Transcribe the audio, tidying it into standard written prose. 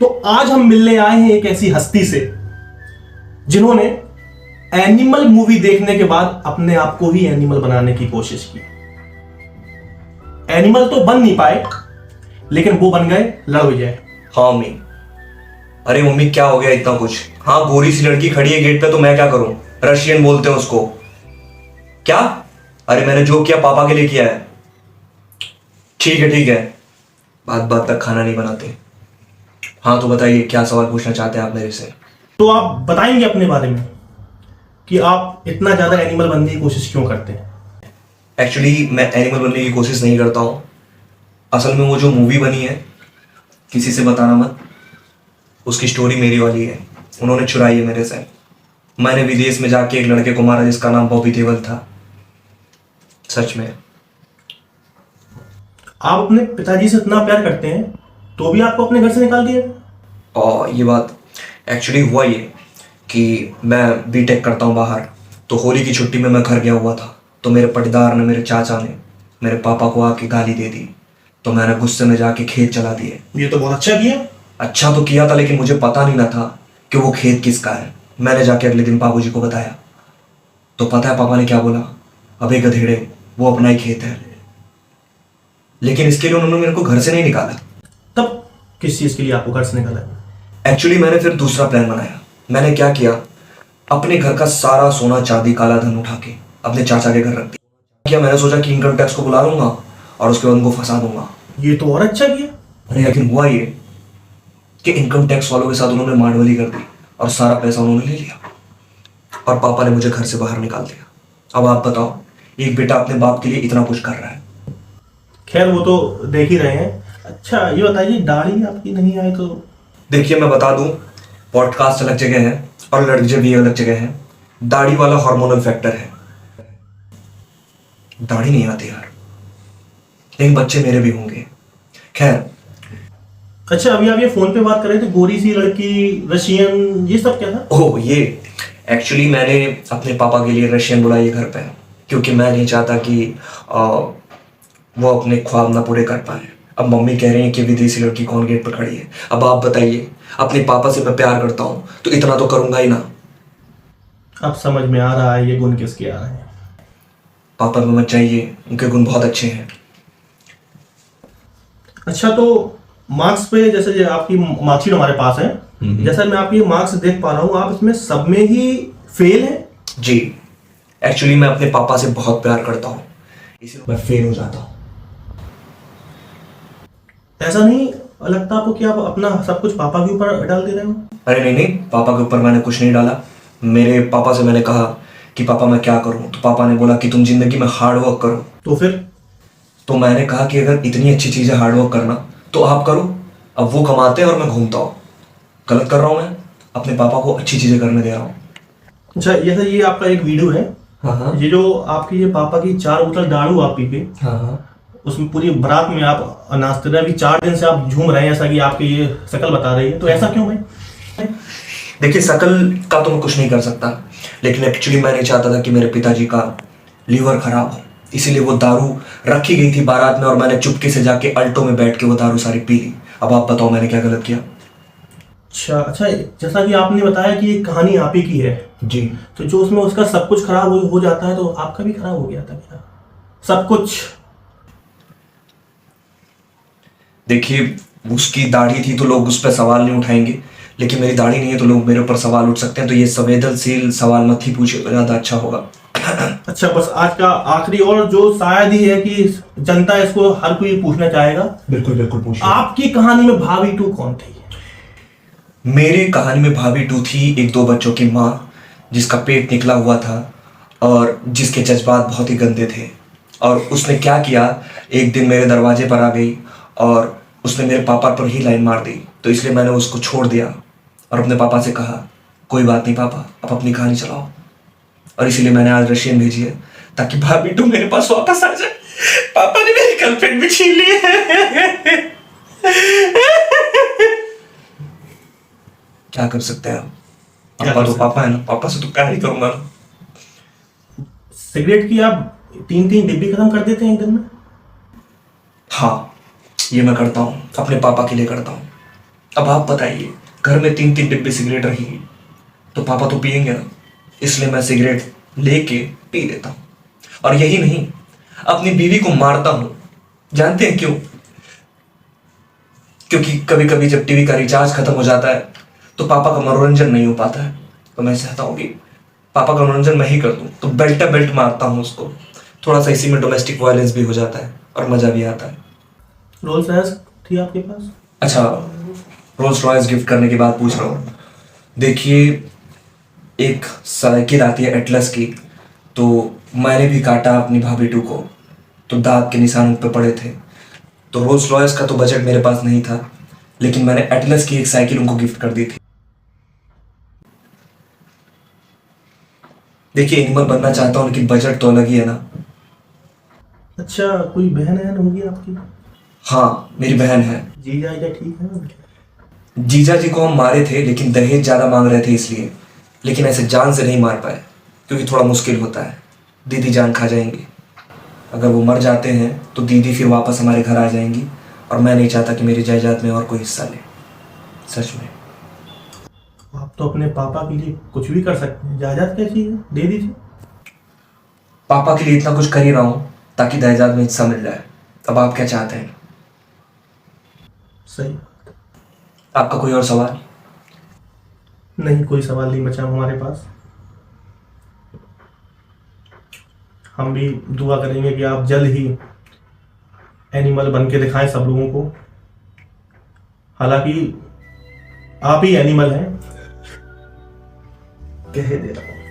तो आज हम मिलने आए हैं एक ऐसी हस्ती से जिन्होंने एनिमल मूवी देखने के बाद अपने आप को ही एनिमल बनाने की कोशिश की। एनिमल तो बन नहीं पाए, लेकिन वो बन गए लड़ विजय। हाँ मम्मी। अरे मम्मी क्या हो गया इतना कुछ? हाँ गोरी सी लड़की खड़ी है गेट पे तो मैं क्या करूं? रशियन बोलते हैं उसको। क्या? अरे मैंने जो किया पापा के लिए किया है। ठीक है, बात बात तक खाना नहीं बनाते। हाँ तो बताइए क्या सवाल पूछना चाहते हैं आप मेरे से? तो आप बताएंगे अपने बारे में कि आप इतना ज्यादा एनिमल बनने की कोशिश क्यों करते हैं? एक्चुअली मैं एनिमल बनने की कोशिश नहीं करता हूँ। असल में वो जो मूवी बनी है, किसी से बताना मत, उसकी स्टोरी मेरी वाली है। उन्होंने चुराई है मेरे से। मैंने विदेश में जाके एक लड़के को मारा जिसका नाम बॉबी देओल था। सच में। आप अपने पिताजी से इतना प्यार करते हैं तो भी आपको अपने घर से निकाल दिया? और ये बात एक्चुअली हुआ ये कि मैं बीटेक करता हूँ बाहर, तो होली की छुट्टी में मैं घर गया हुआ था। तो मेरे पटीदार ने, मेरे चाचा ने मेरे पापा को आके गाली दे दी। तो मैंने गुस्से में जाके खेत चला दिए। ये तो बहुत अच्छा किया। अच्छा तो किया था, लेकिन मुझे पता नहीं ना था कि वो खेत किसका है। मैंने जाके अगले दिन बाबूजी को बताया तो पता है पापा ने क्या बोला? अबे गधेड़े, वो अपना ही खेत है। लेकिन इसके लिए उन्होंने मेरे को घर से नहीं निकाला। तब किस चीज के लिए आपको घर से निकाला? एक्चुअली मैंने फिर दूसरा प्लान बनाया। मैंने क्या किया, अपने घर का सारा सोना चांदी काला धन उठा के अपने चाचा के घर रख दिया। क्या मैंने सोचा कि इनकम टैक्स को बुला लूंगा और उसके बाद उनको फंसा दूंगा। ये तो और अच्छा किया। अरे लेकिन हुआ ये कि इनकम टैक्स वालों के साथ उन्होंने मारवाली कर दी और सारा पैसा उन्होंने ले लिया और पापा ने मुझे घर से बाहर निकाल दिया। अब आप बताओ, एक बेटा अपने बाप के लिए इतना कुछ कर रहा है। खैर वो तो देख ही रहे हैं। अच्छा ये बताइए, दाढ़ी आपकी नहीं आए तो? देखिए मैं बता दूं, पॉडकास्ट अलग जगह है और लड़के भी अलग जगह है। दाढ़ी वाला हार्मोनल फैक्टर है। दाढ़ी नहीं आती यार, लेकिन बच्चे मेरे भी होंगे। खैर। अच्छा अभी आप ये फोन पे बात कर रहे थे, गोरी सी लड़की, रशियन, ये सब क्या था? ओह ये एक्चुअली मैंने अपने पापा के लिए रशियन बुलाई है घर पे, क्योंकि मैं नहीं चाहता कि वो अपने ख्वाब ना पूरे कर पाए। अब मम्मी कह रही हैं कि विदेशी लड़की कौन गेट पर खड़ी है। अब आप बताइए, अपने पापा से मैं प्यार करता हूँ तो इतना तो करूंगा ही ना। अब समझ में आ रहा है ये गुण किसके आ रहे हैं। पापा में मत जाइए, उनके गुण बहुत अच्छे हैं। अच्छा तो मार्क्स पे, जैसे आपकी मार्कशीट हमारे पास है, जैसा मैं आपकी मार्क्स देख पा रहा हूँ, आप इसमें सब में ही फेल हैं। जी एक्चुअली मैं अपने पापा से बहुत प्यार करता हूँ, इसलिए मैं फेल हो जाता हूँ। ऐसा नहीं लगता आपको कि आप अपना सब कुछ पापा के ऊपर डाल दे रहे हो? अरे नहीं, पापा के ऊपर मैंने कुछ नहीं डाला। मेरे पापा से मैंने कहा कि पापा मैं क्या करूं, तो पापा ने बोला कि तुम जिंदगी में हार्ड वर्क करो। तो फिर? तो मैंने कहा कि अगर इतनी अच्छी चीज़ है हार्ड वर्क करना तो आप करो। अब वो कमाते हैं और मैं घूमता हूँ। गलत कर रहा हूँ मैं? अपने पापा को अच्छी चीज़ें करने दे रहा हूँ। अच्छा ये आपका एक वीडियो है। हाँ ये जो आपकी ये पापा की 4 बोतल दारू आप पी के, हाँ। उसमें पूरी बारात में आप नाचते रहे, अभी 4 दिन से आप झूम रहे हैं, ऐसा कि आपकी ये शक्ल बता रही है, तो ऐसा क्यों भाई? देखिए शक्ल का तो मैं कुछ नहीं कर सकता, लेकिन एक्चुअली मैं नहीं चाहता था कि मेरे पिताजी का लीवर खराब हो, इसीलिए वो दारू रखी गई थी बारात में और मैंने चुपके से जाके अल्टो में बैठ के वो दारू सारी पी ली। अब आप बताओ मैंने क्या गलत किया? अच्छा जैसा कि आपने बताया कि ये कहानी आप ही की है जी। तो जो उसमें उसका सब कुछ खराब हो जाता है, तो आपका भी खराब हो गया था क्या सब कुछ? देखिए उसकी दाढ़ी थी तो लोग उस पर सवाल नहीं उठाएंगे, लेकिन मेरी दाढ़ी नहीं है तो लोग मेरे ऊपर सवाल उठ सकते हैं। तो ये संवेदनशील सवाल मत ही पूछिए तो ज़्यादा अच्छा होगा। अच्छा बस आज का आखिरी और जो शायद ही है कि जनता इसको हर कोई पूछना चाहेगा। बिल्कुल पूछिए। आपकी कहानी में भाभी 2 कौन थी? मेरी कहानी में भाभी 2 थी एक 2 बच्चों की माँ, जिसका पेट निकला हुआ था और जिसके जज्बात बहुत ही गंदे थे। और उसने क्या किया, एक दिन मेरे दरवाजे पर आ गई और उसने मेरे पापा पर ही लाइन मार दी। तो इसलिए मैंने उसको छोड़ दिया और अपने पापा से कहा कोई बात नहीं पापा, आप अपनी कहानी चलाओ। और इसीलिए मैंने आज रशियन भेजी है ताकि भाभी 2 मेरे पास वापस आ जाए। पापा ने मेरी गर्लफ्रेंड भी छीन ली है। क्या कर सकते हैं हम? पापा तो पापा है ना, पापा से तो क्या ही करूंगा ना। सिगरेट की आप 3-3 डिब्बी खत्म कर देते हैं एक दिन में? हाँ ये मैं करता हूँ, अपने पापा के लिए करता हूँ। अब आप बताइए, घर में 3-3 डिब्बे सिगरेट रहेगी तो पापा तो पियेंगे ना, इसलिए मैं सिगरेट लेके पी लेता हूँ। और यही नहीं, अपनी बीवी को मारता हूं। जानते हैं क्यों? क्योंकि कभी कभी जब टीवी का रिचार्ज खत्म हो जाता है तो पापा का मनोरंजन नहीं हो पाता है, तो मैं चाहता हूँ कि पापा का मनोरंजन मैं ही कर दूं, तो बेल्ट मारता हूँ उसको। थोड़ा सा इसी में डोमेस्टिक वायलेंस भी हो जाता है और मजा भी आता है। रोल्स रॉयस थी आपके पास? अच्छा, रोल्स रॉयस गिफ्ट करने की बात पूछ रहा हूँ। देखिए, एक साइकिल आती है एटलस की, तो मैंने भी काटा अपनी भाभी टू को, तो दांत के निशान उन पर पड़े थे। तो रोल्स रॉयस का तो बजट मेरे पास नहीं था, लेकिन मैंने एटलस की एक साइकिल उनको गिफ्ट कर दी थी। देखिए, एनिमल बनना चाहता हूँ लेकिन बजट तो अलग ही है ना। अच्छा, कोई बहन है होगी आपकी? हाँ, मेरी बहन है। जीजा जीजा ठीक है ना? जीजा जी को हम मारे थे लेकिन दहेज ज्यादा मांग रहे थे इसलिए, लेकिन ऐसे जान से नहीं मार पाए क्योंकि थोड़ा मुश्किल होता है। दीदी जान खा जाएंगी। अगर वो मर जाते हैं तो दीदी फिर वापस हमारे घर आ जाएंगी, और मैं नहीं चाहता कि मेरी जायदाद में और कोई हिस्सा ले। सच में। आप तो अपने पापा के लिए कुछ भी कर सकते हैं, जायदाद क्या चाहिए, दे दीजिए। पापा के लिए इतना कुछ कर ही रहा हूं ताकि जायदाद में हिस्सा मिल जाए। अब आप क्या चाहते हैं? सही। आपका कोई और सवाल? नहीं, कोई सवाल नहीं बचा हमारे पास। हम भी दुआ करेंगे कि आप जल्द ही एनिमल बन के दिखाएं सब लोगों को। हालांकि आप ही एनिमल हैं, कह दे रहा हूं।